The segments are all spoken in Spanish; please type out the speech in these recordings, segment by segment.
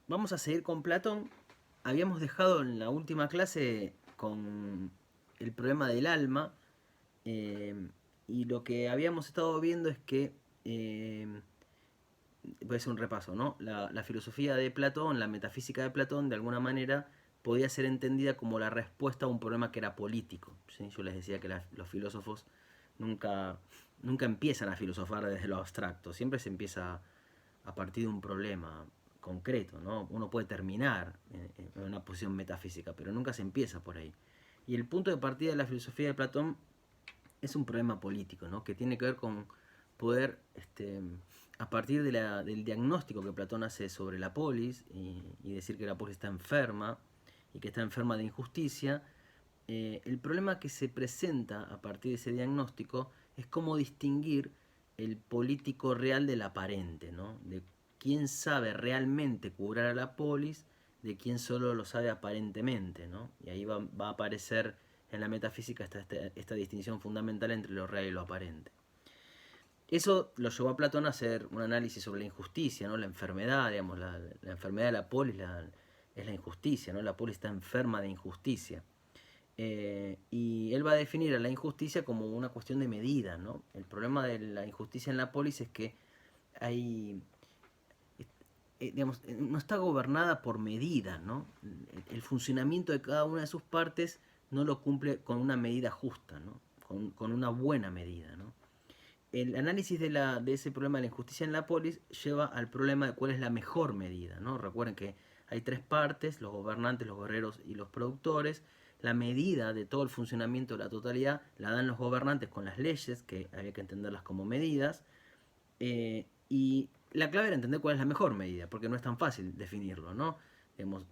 Vamos a seguir con Platón. Habíamos dejado en la última clase con el problema del alma, eh, y lo que habíamos estado viendo es que, voy a hacer un repaso, ¿no? La filosofía de Platón, la metafísica de Platón, de alguna manera podía ser entendida como la respuesta a un problema que era político, ¿sí? Yo les decía que los filósofos nunca, nunca empiezan a filosofar desde lo abstracto, siempre se empieza a partir de un problema concreto, ¿no? Uno puede terminar en una posición metafísica, pero nunca se empieza por ahí. Y el punto de partida de la filosofía de Platón es un problema político, ¿no? Que tiene que ver con poder, a partir del diagnóstico que Platón hace sobre la polis y decir que la polis está enferma y que está enferma de injusticia, el problema que se presenta a partir de ese diagnóstico es cómo distinguir el político real del aparente, ¿no? De quién sabe realmente curar a la polis de quién solo lo sabe aparentemente, ¿no? Y ahí va a aparecer en la metafísica esta distinción fundamental entre lo real y lo aparente. Eso lo llevó a Platón a hacer un análisis sobre la injusticia, ¿no? La enfermedad, digamos, la enfermedad de la polis es la injusticia, ¿no? La polis está enferma de injusticia. Y él va a definir a la injusticia como una cuestión de medida, ¿no? El problema de la injusticia en la polis es que hay, digamos, no está gobernada por medida, ¿no? El funcionamiento de cada una de sus partes no lo cumple con una medida justa, ¿no? Con una buena medida, ¿no? El análisis de ese problema de la injusticia en la polis lleva al problema de cuál es la mejor medida, ¿no? Recuerden que hay tres partes: los gobernantes, los guerreros y los productores. La medida de todo el funcionamiento de la totalidad la dan los gobernantes con las leyes, que había que entenderlas como medidas, y la clave era entender cuál es la mejor medida, porque no es tan fácil definirlo, ¿no? Digamos,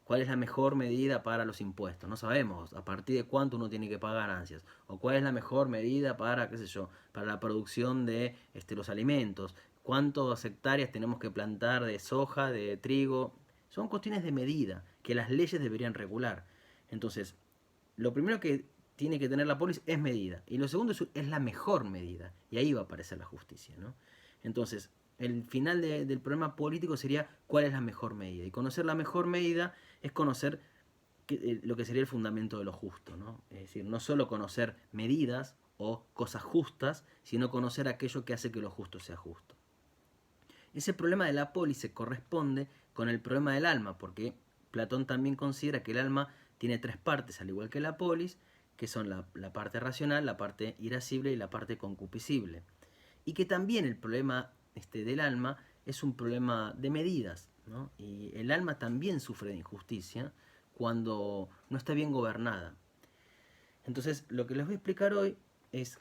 cuál es la mejor medida para los impuestos. No sabemos a partir de cuánto uno tiene que pagar ganancias. O cuál es la mejor medida para, qué sé yo, para la producción de los alimentos. Cuántas hectáreas tenemos que plantar de soja, de trigo. Son cuestiones de medida que las leyes deberían regular. Entonces, lo primero que tiene que tener la polis es medida. Y lo segundo es la mejor medida. Y ahí va a aparecer la justicia, ¿no? Entonces, el final del problema político sería cuál es la mejor medida. Y conocer la mejor medida es conocer lo que sería el fundamento de lo justo, ¿no? Es decir, no solo conocer medidas o cosas justas, sino conocer aquello que hace que lo justo sea justo. Ese problema de la polis se corresponde con el problema del alma, porque Platón también considera que el alma tiene tres partes, al igual que la polis, que son la parte racional, la parte irascible y la parte concupiscible. Y que también el problema del alma es un problema de medidas, ¿no? Y el alma también sufre de injusticia cuando no está bien gobernada. Entonces, lo que les voy a explicar hoy es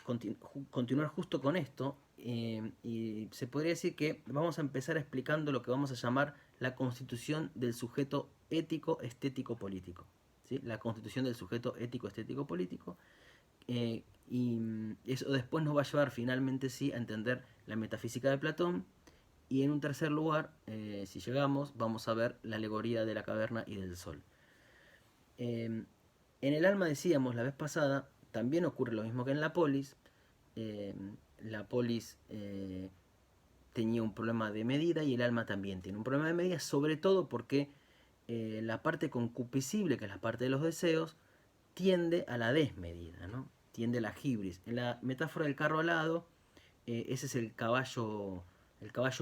continuar justo con esto, y se podría decir que vamos a empezar explicando lo que vamos a llamar la constitución del sujeto ético, estético, político. ¿Sí? La constitución del sujeto ético, estético, político. Y eso después nos va a llevar finalmente sí a entender la metafísica de Platón. Y en un tercer lugar, si llegamos, vamos a ver la alegoría de la caverna y del sol. En el alma, decíamos la vez pasada, también ocurre lo mismo que en la polis. Eh, la polis tenía un problema de medida y el alma también tiene un problema de medida, sobre todo porque la parte concupiscible, que es la parte de los deseos, tiende a la desmedida, ¿no? Tiende a la hibris. En la metáfora del carro alado, ese es el caballo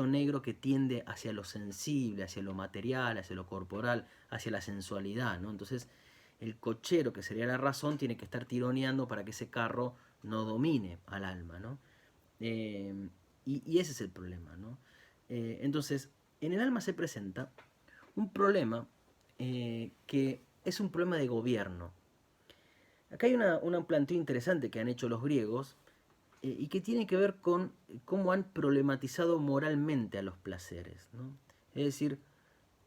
negro que tiende hacia lo sensible, hacia lo material, hacia lo corporal, hacia la sensualidad, ¿no? Entonces, el cochero, que sería la razón, tiene que estar tironeando para que ese carro no domine al alma, ¿no? Eh, y ese es el problema, ¿no? Entonces, en el alma se presenta un problema que es un problema de gobierno. Acá hay un planteo interesante que han hecho los griegos, y que tiene que ver con cómo han problematizado moralmente a los placeres, ¿no? Es decir,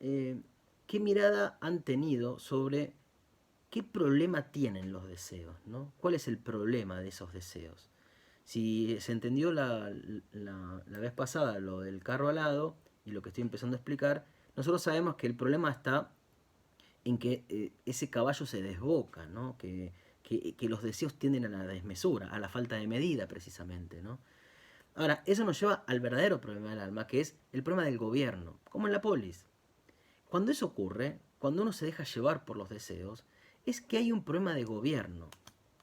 eh, qué mirada han tenido sobre qué problema tienen los deseos, ¿no? ¿Cuál es el problema de esos deseos? Si se entendió la vez pasada lo del carro alado y lo que estoy empezando a explicar, nosotros sabemos que el problema está en que ese caballo se desboca, ¿no? Que los deseos tienden a la desmesura, a la falta de medida precisamente, ¿no? Ahora, eso nos lleva al verdadero problema del alma, que es el problema del gobierno, como en la polis. Cuando eso ocurre, cuando uno se deja llevar por los deseos, es que hay un problema de gobierno.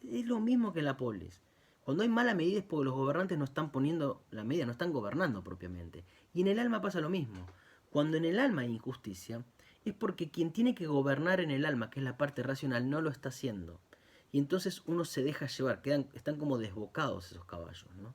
Es lo mismo que en la polis. Cuando hay mala medida es porque los gobernantes no están poniendo la medida, no están gobernando propiamente. Y en el alma pasa lo mismo. Cuando en el alma hay injusticia, es porque quien tiene que gobernar en el alma, que es la parte racional, no lo está haciendo. Y entonces uno se deja llevar, están como desbocados esos caballos, ¿no?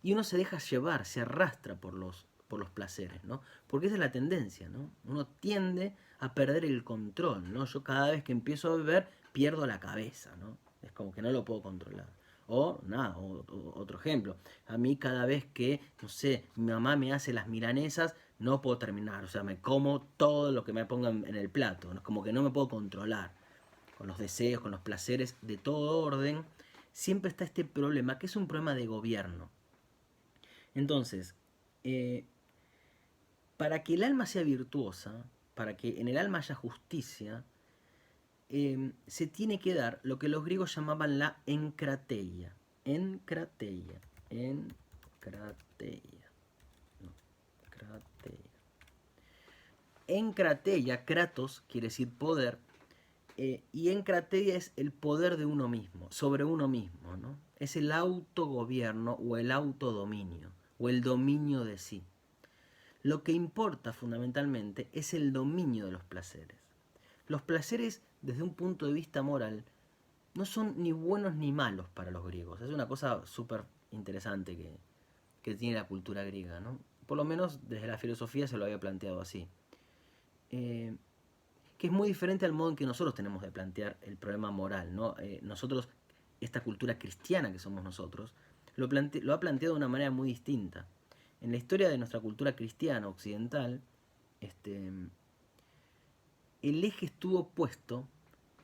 Y uno se deja llevar, se arrastra por los placeres, ¿no? Porque esa es la tendencia, ¿no? Uno tiende a perder el control, ¿no? Yo cada vez que empiezo a beber pierdo la cabeza, ¿no? Es como que no lo puedo controlar. O, nada, otro ejemplo. A mí cada vez que, no sé, mi mamá me hace las milanesas, no puedo terminar. O sea, me como todo lo que me pongan en el plato. ¿No? Es como que no me puedo controlar. Con los deseos, con los placeres, de todo orden. Siempre está este problema, que es un problema de gobierno. Entonces, eh, para que el alma sea virtuosa, para que en el alma haya justicia, se tiene que dar lo que los griegos llamaban la encrateia. Encrateia. Encrateia. No, crateia. Encrateia, kratos quiere decir poder, y encrateia es el poder de uno mismo, sobre uno mismo, ¿no? Es el autogobierno o el autodominio, o el dominio de sí. Lo que importa fundamentalmente es el dominio de los placeres. Los placeres, desde un punto de vista moral, no son ni buenos ni malos para los griegos. Es una cosa súper interesante que tiene la cultura griega, ¿no? Por lo menos desde la filosofía se lo había planteado así. Que es muy diferente al modo en que nosotros tenemos de plantear el problema moral, ¿no? Nosotros, esta cultura cristiana que somos nosotros, lo ha planteado de una manera muy distinta. En la historia de nuestra cultura cristiana occidental, el eje estuvo puesto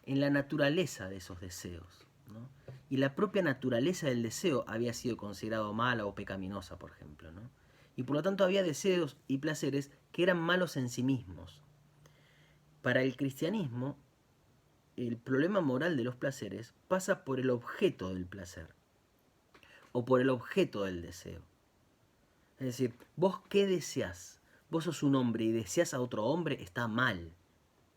en la naturaleza de esos deseos, ¿no? Y la propia naturaleza del deseo había sido considerado mala o pecaminosa, por ejemplo, ¿no? Y por lo tanto había deseos y placeres que eran malos en sí mismos. Para el cristianismo, el problema moral de los placeres pasa por el objeto del placer o por el objeto del deseo. Es decir, vos qué deseás. Vos sos un hombre y deseas a otro hombre, está mal.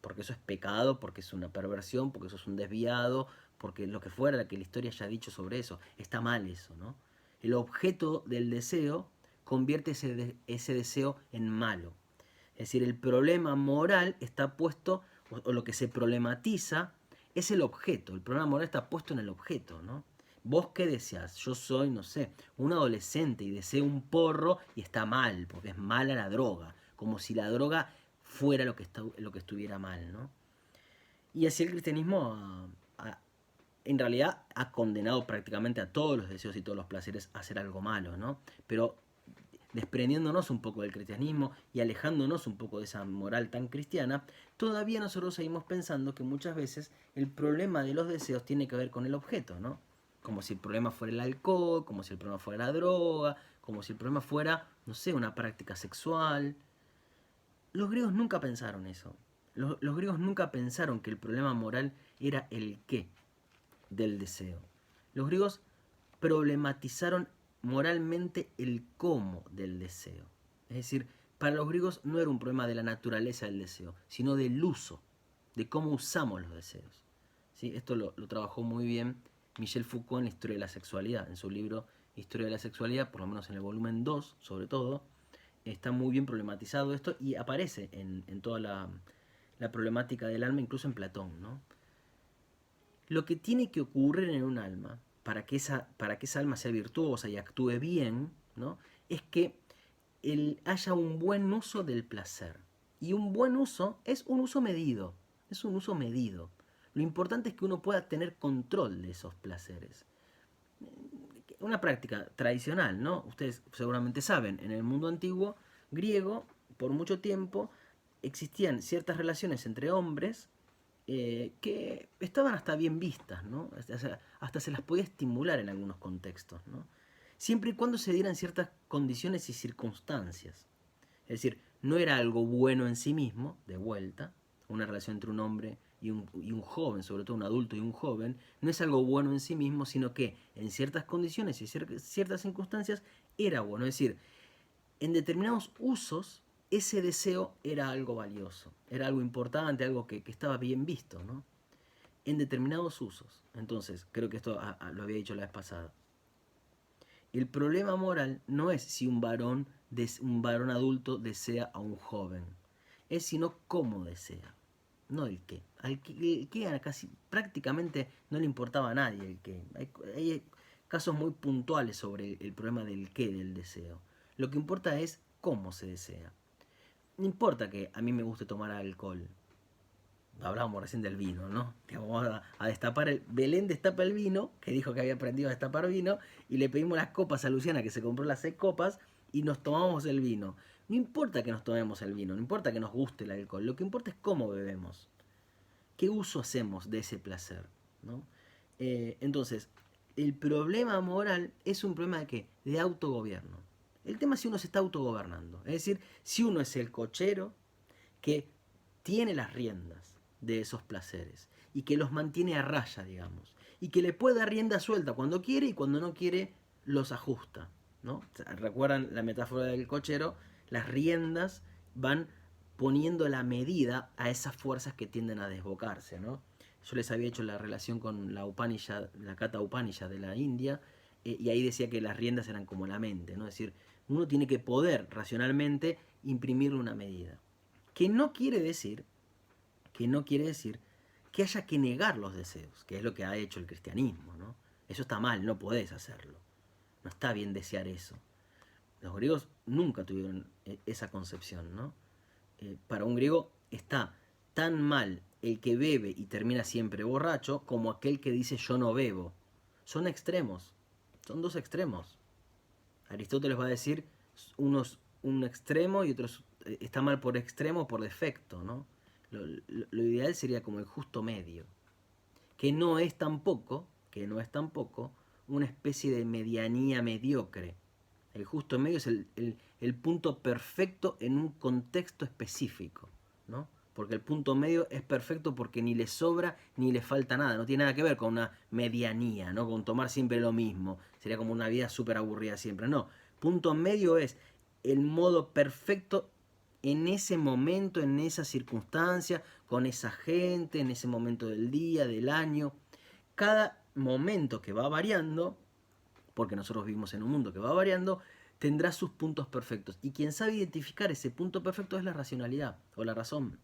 Porque eso es pecado, porque es una perversión, porque eso es un desviado, porque lo que fuera que la historia haya dicho sobre eso. Está mal eso, ¿no? El objeto del deseo convierte ese deseo en malo. Es decir, el problema moral está puesto, o lo que se problematiza, es el objeto. El problema moral está puesto en el objeto, ¿no? ¿Vos qué deseas? Yo soy, no sé, un adolescente y deseo un porro y está mal, porque es mala la droga. Como si la droga fuera lo que estuviera mal, ¿no? Y así el cristianismo en realidad ha condenado prácticamente a todos los deseos y todos los placeres a hacer algo malo, ¿no? Pero desprendiéndonos un poco del cristianismo y alejándonos un poco de esa moral tan cristiana, todavía nosotros seguimos pensando que muchas veces el problema de los deseos tiene que ver con el objeto, ¿no? Como si el problema fuera el alcohol, como si el problema fuera la droga, como si el problema fuera, no sé, una práctica sexual. Los griegos nunca pensaron eso. Los griegos nunca pensaron que el problema moral era el qué del deseo. Los griegos problematizaron moralmente el cómo del deseo. Es decir, para los griegos no era un problema de la naturaleza del deseo, sino del uso, de cómo usamos los deseos. ¿Sí? Esto lo trabajó muy bien Michel Foucault en la historia de la sexualidad, en su libro Historia de la sexualidad, por lo menos en el volumen 2, sobre todo, está muy bien problematizado esto y aparece en toda la problemática del alma, incluso en Platón, ¿no? Lo que tiene que ocurrir en un alma para que esa alma sea virtuosa y actúe bien, ¿no? Es que haya un buen uso del placer. Y un buen uso es un uso medido. Es un uso medido. Lo importante es que uno pueda tener control de esos placeres. Una práctica tradicional, ¿no? Ustedes seguramente saben, en el mundo antiguo griego, por mucho tiempo, existían ciertas relaciones entre hombres que estaban hasta bien vistas, ¿no? Hasta se las podía estimular en algunos contextos, ¿no? Siempre y cuando se dieran ciertas condiciones y circunstancias. Es decir, no era algo bueno en sí mismo, de vuelta, una relación entre un hombre y un joven, sobre todo un adulto y un joven, no es algo bueno en sí mismo, sino que en ciertas condiciones y ciertas circunstancias era bueno. Es decir, en determinados usos ese deseo era algo valioso, era algo importante, algo que estaba bien visto, ¿no? En determinados usos. Entonces, creo que esto lo había dicho la vez pasada. El problema moral no es si un varón adulto desea a un joven, es sino cómo desea, no el qué. El qué casi prácticamente no le importaba a nadie el qué. Hay casos muy puntuales sobre el problema del qué del deseo. Lo que importa es cómo se desea. No importa que a mí me guste tomar alcohol. Hablábamos recién del vino, ¿no? Que vamos a destapar Belén destapa el vino, que dijo que había aprendido a destapar vino, y le pedimos las copas a Luciana, que se compró las 6 copas, y nos tomamos el vino. No importa que nos tomemos el vino, no importa que nos guste el alcohol, lo que importa es cómo bebemos. ¿Qué uso hacemos de ese placer? ¿No? Entonces, el problema moral es un problema de ¿qué? De autogobierno. El tema es si uno se está autogobernando. Es decir, si uno es el cochero que tiene las riendas de esos placeres y que los mantiene a raya, digamos, y que le puede dar rienda suelta cuando quiere y cuando no quiere los ajusta, ¿no? ¿Recuerdan la metáfora del cochero? Las riendas van poniendo la medida a esas fuerzas que tienden a desbocarse, ¿no? Yo les había hecho la relación con la Upanishad, la Kata Upanishad de la India, y ahí decía que las riendas eran como la mente, ¿no? Es decir, uno tiene que poder racionalmente imprimirle una medida. Que no quiere decir que haya que negar los deseos, que es lo que ha hecho el cristianismo, ¿no? Eso está mal, no podés hacerlo. No está bien desear eso. Los griegos nunca tuvieron esa concepción, ¿no? Para un griego está tan mal el que bebe y termina siempre borracho como aquel que dice yo no bebo. Son extremos, son dos extremos. Aristóteles va a decir un extremo y otros está mal por extremo o por defecto, ¿no? Lo ideal sería como el justo medio, que no es tampoco una especie de medianía mediocre. El justo medio es el punto perfecto en un contexto específico, ¿no? Porque el punto medio es perfecto porque ni le sobra ni le falta nada. No tiene nada que ver con una medianía, ¿no? Con tomar siempre lo mismo. Sería como una vida súper aburrida siempre. No. Punto medio es el modo perfecto en ese momento, en esa circunstancia, con esa gente, en ese momento del día, del año. Cada momento que va variando, porque nosotros vivimos en un mundo que va variando, tendrá sus puntos perfectos. Y quien sabe identificar ese punto perfecto es la racionalidad o la razón.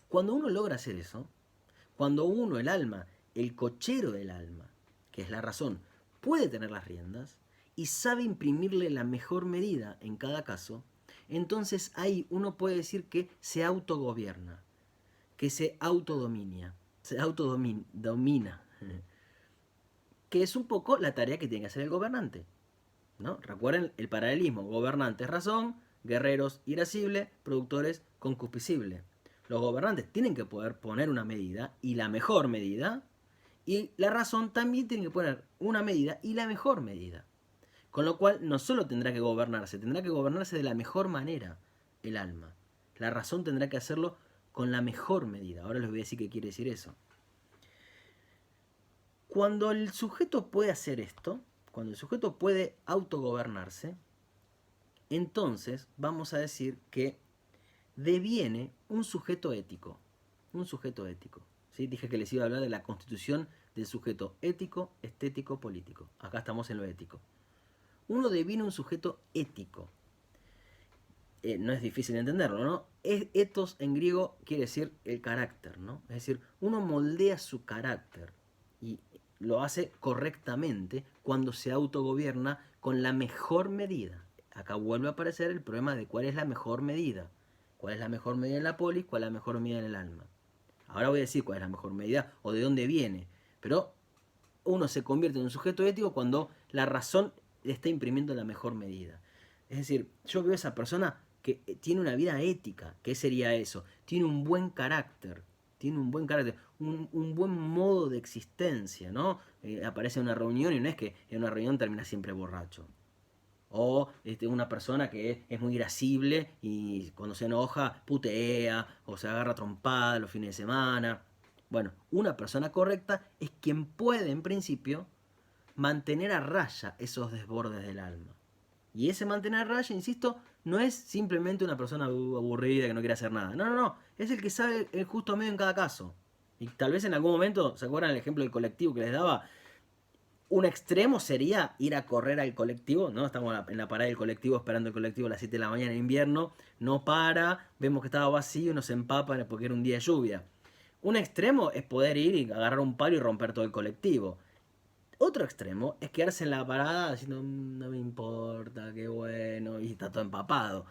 Cuando uno logra hacer eso, cuando uno, el alma, el cochero del alma, que es la razón, puede tener las riendas y sabe imprimirle la mejor medida en cada caso, entonces ahí uno puede decir que se autogobierna, que se autodomina, que es un poco la tarea que tiene que hacer el gobernante, ¿no? Recuerden el paralelismo, gobernantes razón, guerreros irascible, productores concupiscible. Los gobernantes tienen que poder poner una medida y la mejor medida, y la razón también tiene que poner una medida y la mejor medida. Con lo cual no solo tendrá que gobernarse de la mejor manera el alma. La razón tendrá que hacerlo con la mejor medida. Ahora les voy a decir qué quiere decir eso. Cuando el sujeto puede hacer esto, cuando el sujeto puede autogobernarse, entonces vamos a decir que deviene un sujeto ético. Un sujeto ético. ¿Sí? Dije que les iba a hablar de la constitución del sujeto ético, estético, político. Acá estamos en lo ético. Uno deviene un sujeto ético. No es difícil entenderlo, ¿no? Ethos en griego quiere decir el carácter, ¿no? Es decir, uno moldea su carácter y lo hace correctamente cuando se autogobierna con la mejor medida. Acá vuelve a aparecer el problema de cuál es la mejor medida. ¿Cuál es la mejor medida en la polis? ¿Cuál es la mejor medida en el alma? Ahora voy a decir cuál es la mejor medida o de dónde viene. Pero uno se convierte en un sujeto ético cuando la razón le está imprimiendo la mejor medida. Es decir, yo veo a esa persona que tiene una vida ética. ¿Qué sería eso? Tiene un buen carácter. Tiene un buen carácter, un buen modo de existencia, ¿no? Aparece en una reunión y no es que en una reunión termina siempre borracho. O una persona que es muy irascible y cuando se enoja putea o se agarra trompada los fines de semana. Bueno, una persona correcta es quien puede, en principio, mantener a raya esos desbordes del alma. Y ese mantener a raya, insisto, no es simplemente una persona aburrida que no quiere hacer nada. No, no, no. Es el que sabe el justo medio en cada caso. Y tal vez en algún momento, ¿se acuerdan el ejemplo del colectivo que les daba? Un extremo sería ir a correr al colectivo, ¿no? Estamos en la parada del colectivo esperando el colectivo a las 7 de la mañana en invierno, no para, vemos que estaba vacío y nos empapan porque era un día de lluvia. Un extremo es poder ir y agarrar un palo y romper todo el colectivo. Otro extremo es quedarse en la parada diciendo, no me importa, qué bueno, y está todo empapado.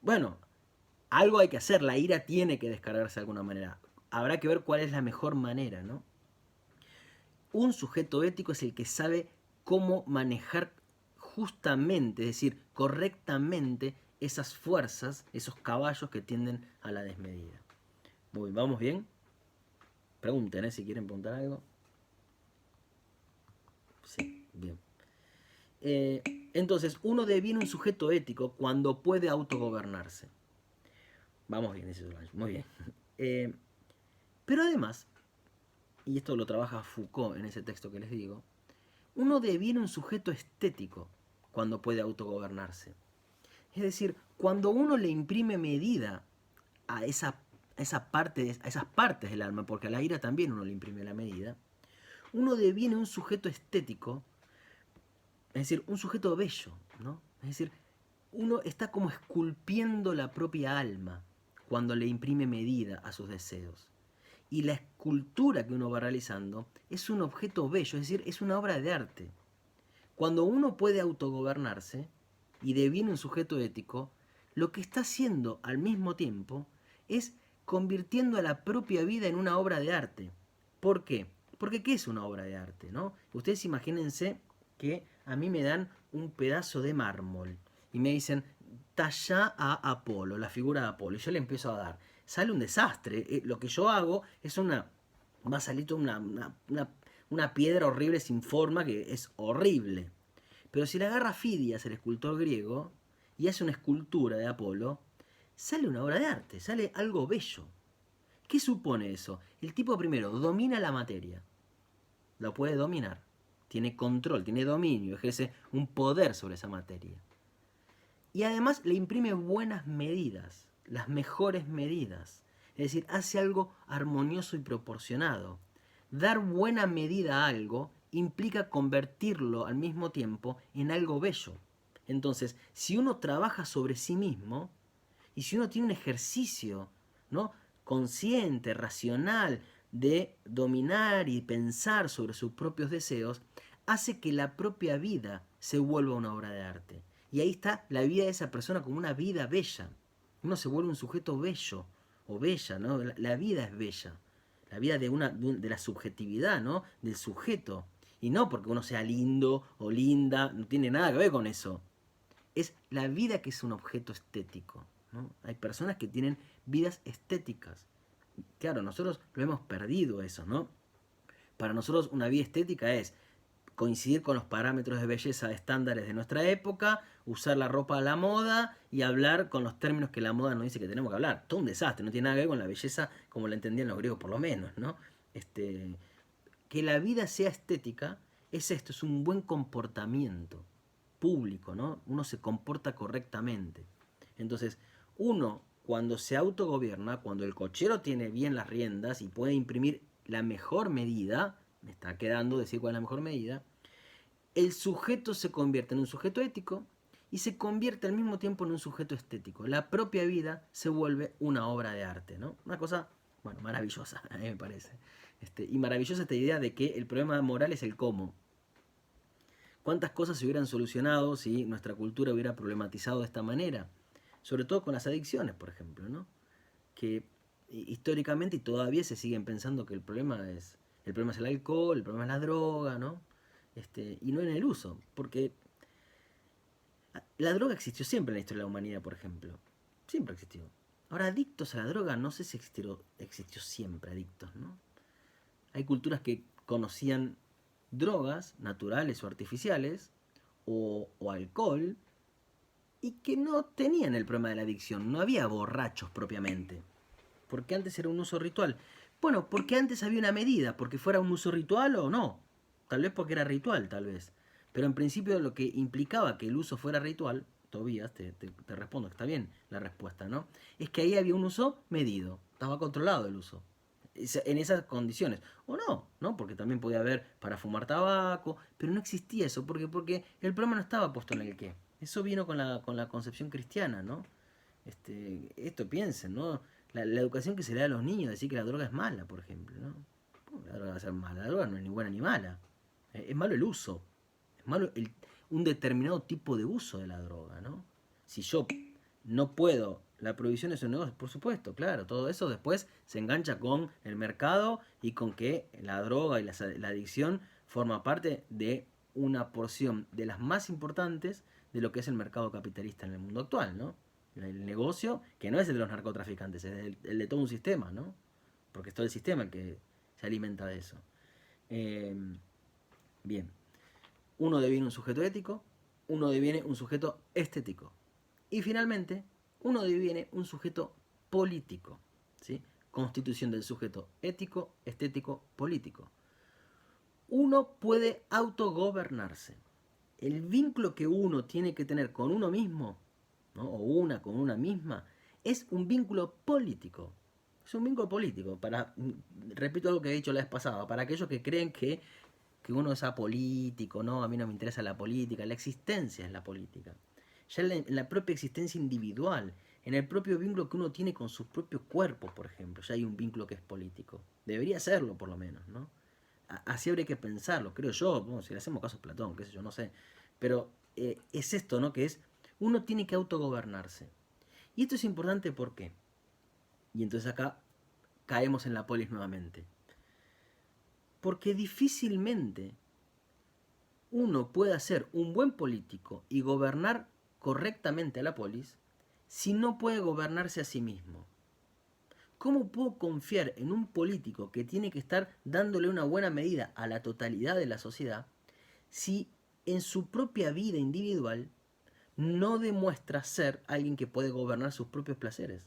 Bueno, algo hay que hacer, la ira tiene que descargarse de alguna manera. Habrá que ver cuál es la mejor manera, ¿no? Un sujeto ético es el que sabe cómo manejar justamente, es decir, correctamente esas fuerzas, esos caballos que tienden a la desmedida. Muy, ¿vamos bien? Pregunten, si quieren preguntar algo. Sí, bien. Entonces, uno deviene un sujeto ético cuando puede autogobernarse. Vamos bien, ese es muy bien. Pero además, y esto lo trabaja Foucault en ese texto que les digo, uno deviene un sujeto estético cuando puede autogobernarse. Es decir, cuando uno le imprime medida a esas partes del alma, porque a la ira también uno le imprime la medida, uno deviene un sujeto estético, es decir, un sujeto bello, ¿no? Es decir, uno está como esculpiendo la propia alma cuando le imprime medida a sus deseos. Y la escultura que uno va realizando es un objeto bello, es decir, es una obra de arte. Cuando uno puede autogobernarse y deviene un sujeto ético, lo que está haciendo al mismo tiempo es convirtiendo a la propia vida en una obra de arte. ¿Por qué? Porque ¿qué es una obra de arte? ¿No? Ustedes imagínense que a mí me dan un pedazo de mármol y me dicen, talla a Apolo, la figura de Apolo, y yo le empiezo a dar. Sale un desastre. Lo que yo hago es va a salir una piedra horrible sin forma que es horrible. Pero si la agarra Fidias, el escultor griego, y hace una escultura de Apolo, sale una obra de arte, sale algo bello. ¿Qué supone eso? El tipo primero domina la materia, la puede dominar, tiene control, tiene dominio, ejerce un poder sobre esa materia. Y además le imprime buenas medidas, las mejores medidas. Es decir, hace algo armonioso y proporcionado. Dar buena medida a algo implica convertirlo al mismo tiempo en algo bello. Entonces, si uno trabaja sobre sí mismo y si uno tiene un ejercicio, ¿no?, consciente, racional, de dominar y pensar sobre sus propios deseos, hace que la propia vida se vuelva una obra de arte. Y ahí está la vida de esa persona como una vida bella. Uno se vuelve un sujeto bello o bella, ¿no? La vida es bella. La vida de la subjetividad, ¿no? Del sujeto. Y no porque uno sea lindo o linda, no tiene nada que ver con eso. Es la vida que es un objeto estético, ¿no? Hay personas que tienen vidas estéticas. Claro, nosotros lo hemos perdido eso, ¿no? Para nosotros una vida estética es coincidir con los parámetros de belleza estándares de nuestra época, usar la ropa a la moda y hablar con los términos que la moda nos dice que tenemos que hablar. Todo un desastre, no tiene nada que ver con la belleza como la entendían los griegos por lo menos, ¿no? Que la vida sea estética es esto, es un buen comportamiento público, ¿no? Uno se comporta correctamente. Entonces, uno cuando se autogobierna, cuando el cochero tiene bien las riendas y puede imprimir la mejor medida, me está quedando decir cuál es la mejor medida, el sujeto se convierte en un sujeto ético y se convierte al mismo tiempo en un sujeto estético. La propia vida se vuelve una obra de arte, ¿no? Una cosa, bueno, maravillosa, a mí me parece. Y maravillosa esta idea de que el problema moral es el cómo. ¿Cuántas cosas se hubieran solucionado si nuestra cultura hubiera problematizado de esta manera? Sobre todo con las adicciones, por ejemplo, ¿no? Que históricamente y todavía se siguen pensando que el problema es el alcohol, el problema es la droga, ¿no? Y no en el uso, porque la droga existió siempre en la historia de la humanidad, por ejemplo. Siempre existió. Ahora, adictos a la droga, no sé si existió siempre adictos, ¿no? Hay culturas que conocían drogas naturales o artificiales o alcohol y que no tenían el problema de la adicción. No había borrachos propiamente. Porque antes era un uso ritual. Bueno, porque antes había una medida, porque fuera un uso ritual o no. Tal vez porque era ritual, tal vez. Pero en principio lo que implicaba que el uso fuera ritual Tobías, te respondo, está bien la respuesta, ¿no? Es que ahí había un uso medido, estaba controlado el uso, en esas condiciones. O no, ¿no? Porque también podía haber para fumar tabaco, pero no existía eso, porque el problema no estaba puesto en el qué. Eso vino con la concepción cristiana, ¿no? Esto piensen, ¿no? La educación que se le da a los niños, decir que la droga es mala, por ejemplo, ¿no? ¿Cómo la droga va a ser mala? La droga no es ni buena ni mala. Es malo el uso. Es malo un determinado tipo de uso de la droga, ¿no? Si yo no puedo, la prohibición es un negocio, por supuesto, claro, todo eso después se engancha con el mercado y con que la droga y la adicción forma parte de una porción de las más importantes de lo que es el mercado capitalista en el mundo actual, ¿no? El negocio, que no es el de los narcotraficantes, es el de todo un sistema, ¿no? Porque es todo el sistema el que se alimenta de eso. Eh, bien, uno deviene un sujeto ético, uno deviene un sujeto estético. Y finalmente, uno deviene un sujeto político. ¿Sí? Constitución del sujeto ético, estético, político. Uno puede autogobernarse. El vínculo que uno tiene que tener con uno mismo, ¿no? O una con una misma, es un vínculo político. Es un vínculo político. Repito algo que he dicho la vez pasada, para aquellos que creen que uno es apolítico, no, a mí no me interesa la política, la existencia es la política. Ya en la propia existencia individual, en el propio vínculo que uno tiene con sus propios cuerpos, por ejemplo, ya hay un vínculo que es político. Debería serlo, por lo menos, ¿no? Así habría que pensarlo, creo yo, bueno, si le hacemos caso a Platón, qué sé yo, no sé. Pero es esto, ¿no? Que es, uno tiene que autogobernarse. Y esto es importante, ¿por qué? Y entonces acá caemos en la polis nuevamente. Porque difícilmente uno puede ser un buen político y gobernar correctamente a la polis si no puede gobernarse a sí mismo. ¿Cómo puedo confiar en un político que tiene que estar dándole una buena medida a la totalidad de la sociedad si en su propia vida individual no demuestra ser alguien que puede gobernar sus propios placeres?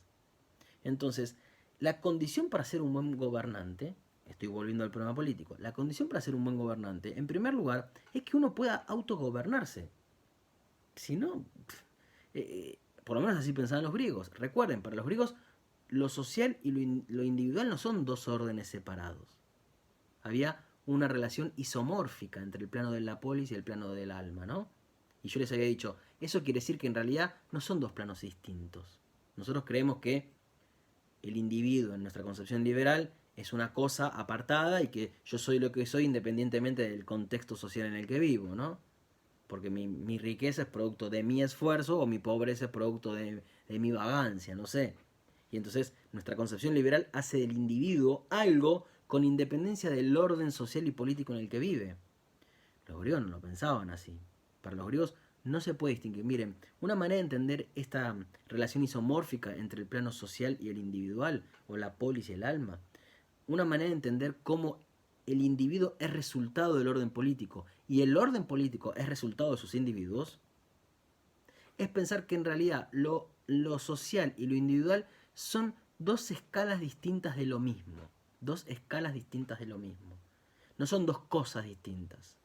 Entonces, la condición para ser un buen gobernante, estoy volviendo al problema político, la condición para ser un buen gobernante, en primer lugar, es que uno pueda autogobernarse. Si no, por lo menos así pensaban los griegos. Recuerden, para los griegos lo social y lo individual no son dos órdenes separados. Había una relación isomórfica entre el plano de la polis y el plano del alma, ¿no? Y yo les había dicho, eso quiere decir que en realidad no son dos planos distintos. Nosotros creemos que el individuo en nuestra concepción liberal es una cosa apartada y que yo soy lo que soy independientemente del contexto social en el que vivo, ¿no? Porque mi riqueza es producto de mi esfuerzo o mi pobreza es producto de mi vagancia, no sé. Y entonces nuestra concepción liberal hace del individuo algo con independencia del orden social y político en el que vive. Los griegos no lo pensaban así. Para los griegos no se puede distinguir. Miren, una manera de entender esta relación isomórfica entre el plano social y el individual, o la polis y el alma, una manera de entender cómo el individuo es resultado del orden político y el orden político es resultado de sus individuos, es pensar que en realidad lo social y lo individual son dos escalas distintas de lo mismo. Dos escalas distintas de lo mismo. No son dos cosas distintas.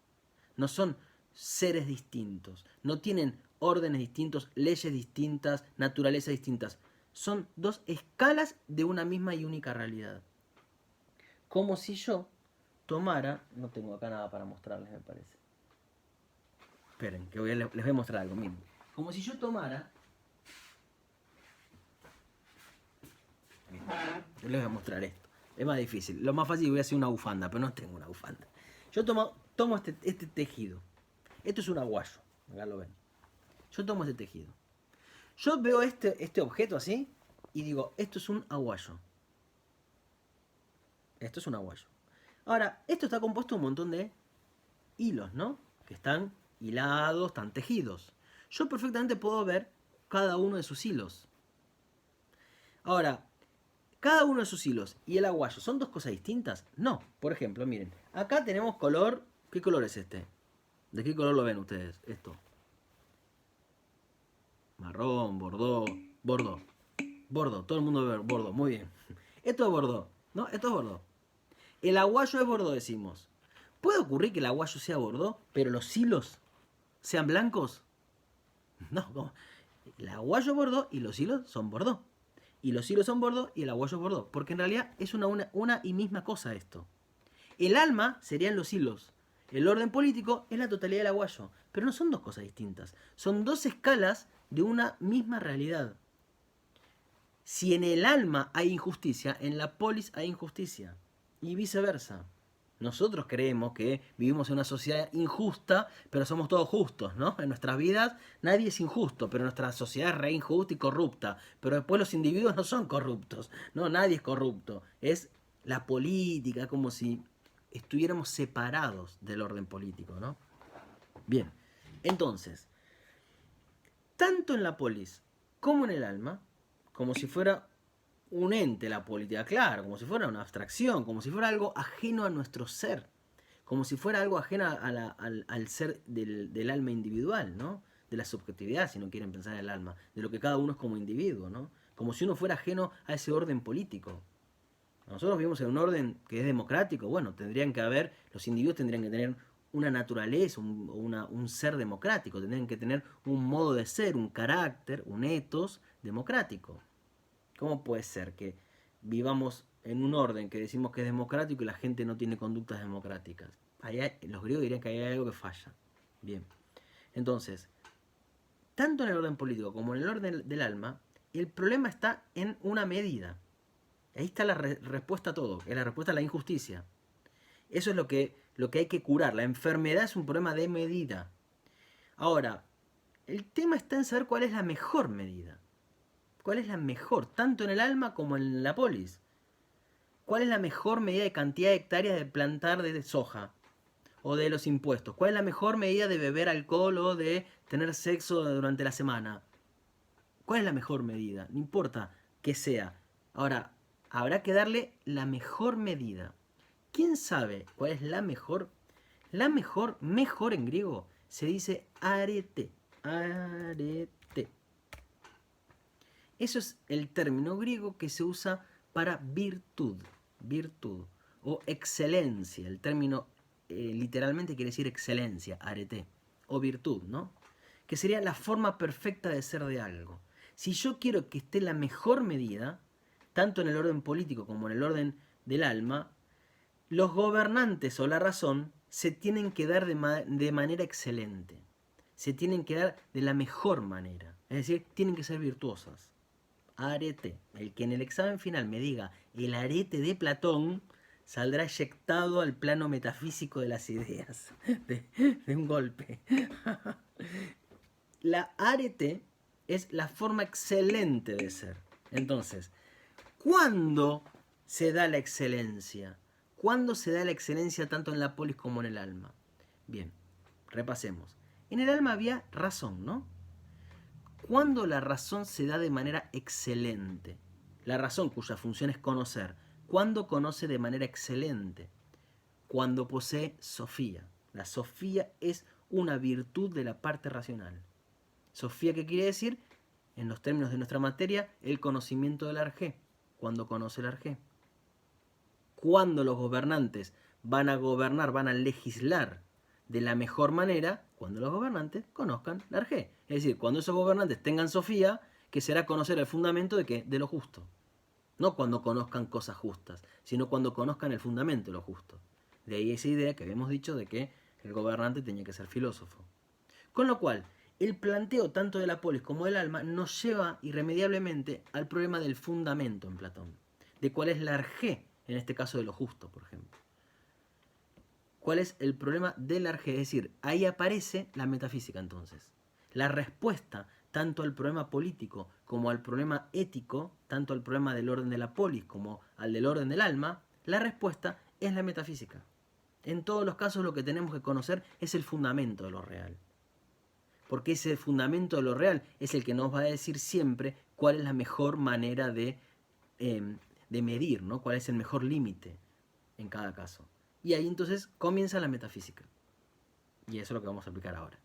No son seres distintos. No tienen órdenes distintos, leyes distintas, naturalezas distintas. Son dos escalas de una misma y única realidad. Como si yo tomara... No tengo acá nada para mostrarles, me parece. Esperen, que les voy a mostrar algo. Miren. Como si yo tomara... Yo les voy a mostrar esto. Es más difícil. Lo más fácil voy a hacer una bufanda, pero no tengo una bufanda. Yo tomo este tejido. Esto es un aguayo. Acá lo ven. Yo tomo este tejido. Yo veo este objeto así y digo, esto es un aguayo. Esto es un aguayo. Ahora, esto está compuesto de un montón de hilos, ¿no? Que están hilados, están tejidos. Yo perfectamente puedo ver cada uno de sus hilos. Ahora, cada uno de sus hilos y el aguayo, ¿son dos cosas distintas? No. Por ejemplo, miren, acá tenemos color... ¿Qué color es este? ¿De qué color lo ven ustedes? Esto. Marrón, bordó, bordo. Bordo, todo el mundo ve bordo, muy bien. Esto es bordo, ¿no? Esto es bordo. El aguayo es bordo, decimos. ¿Puede ocurrir que el aguayo sea bordo, pero los hilos sean blancos? No, ¿cómo? el aguayo Bordeaux y los hilos son Bordeaux. Y los hilos son Bordeaux y el aguayo es Bordeaux. Porque en realidad es una y misma cosa esto. El alma serían los hilos. El orden político es la totalidad del aguayo. Pero no son dos cosas distintas. Son dos escalas de una misma realidad. Si en el alma hay injusticia, en la polis hay injusticia. Y viceversa. Nosotros creemos que vivimos en una sociedad injusta, pero somos todos justos, ¿no? En nuestras vidas nadie es injusto, pero nuestra sociedad es re injusta y corrupta. Pero después los individuos no son corruptos, ¿no? Nadie es corrupto. Es la política, como si estuviéramos separados del orden político, ¿no? Bien, entonces, tanto en la polis como en el alma, como si fuera un ente la política, claro, como si fuera una abstracción, como si fuera algo ajeno a nuestro ser, como si fuera algo ajeno al ser del alma individual, ¿no? De la subjetividad, si no quieren pensar en el alma, de lo que cada uno es como individuo, ¿no? Como si uno fuera ajeno a ese orden político. Nosotros vivimos en un orden que es democrático, bueno, los individuos tendrían que tener una naturaleza, un ser democrático, tendrían que tener un modo de ser, un carácter, un ethos democrático. ¿Cómo puede ser que vivamos en un orden que decimos que es democrático y la gente no tiene conductas democráticas? Los griegos dirían que hay algo que falla. Bien. Entonces, tanto en el orden político como en el orden del alma, el problema está en una medida. Ahí está la respuesta a todo, es la respuesta a la injusticia. Eso es lo que hay que curar. La enfermedad es un problema de medida. Ahora, el tema está en saber cuál es la mejor medida. ¿Cuál es la mejor, tanto en el alma como en la polis? ¿Cuál es la mejor medida de cantidad de hectáreas de plantar de soja? O de los impuestos. ¿Cuál es la mejor medida de beber alcohol o de tener sexo durante la semana? ¿Cuál es la mejor medida? No importa que sea. Ahora, habrá que darle la mejor medida. ¿Quién sabe cuál es la mejor? La mejor en griego, se dice arete. Arete. Eso es el término griego que se usa para virtud, virtud o excelencia. El término literalmente quiere decir excelencia, arete, o virtud, ¿no? Que sería la forma perfecta de ser de algo. Si yo quiero que esté la mejor medida, tanto en el orden político como en el orden del alma, los gobernantes o la razón se tienen que dar de manera excelente. Se tienen que dar de la mejor manera. Es decir, tienen que ser virtuosas. Arete. El que en el examen final me diga el arete de Platón saldrá eyectado al plano metafísico de las ideas. De un golpe. La arete es la forma excelente de ser. Entonces, ¿cuándo se da la excelencia? ¿Cuándo se da la excelencia tanto en la polis como en el alma? Bien, repasemos. En el alma había razón, ¿no? ¿Cuándo la razón se da de manera excelente? La razón cuya función es conocer. ¿Cuándo conoce de manera excelente? Cuando posee sofía. La sofía es una virtud de la parte racional. Sofía, ¿qué quiere decir? En los términos de nuestra materia, el conocimiento del arjé. Cuando conoce el arjé. Cuando los gobernantes van a gobernar, van a legislar de la mejor manera, cuando los gobernantes conozcan la arjé. Es decir, cuando esos gobernantes tengan sofía, que será conocer el fundamento de ¿qué? De lo justo. No cuando conozcan cosas justas, sino cuando conozcan el fundamento de lo justo. De ahí esa idea que habíamos dicho de que el gobernante tenía que ser filósofo. Con lo cual, el planteo tanto de la polis como del alma nos lleva irremediablemente al problema del fundamento en Platón. De cuál es la arjé, en este caso de lo justo, por ejemplo. ¿Cuál es el problema del arjé? Es decir, ahí aparece la metafísica entonces. La respuesta tanto al problema político como al problema ético, tanto al problema del orden de la polis como al del orden del alma, la respuesta es la metafísica. En todos los casos lo que tenemos que conocer es el fundamento de lo real. Porque ese fundamento de lo real es el que nos va a decir siempre cuál es la mejor manera de medir, ¿no? Cuál es el mejor límite en cada caso. Y ahí entonces comienza la metafísica. Y eso es lo que vamos a aplicar ahora.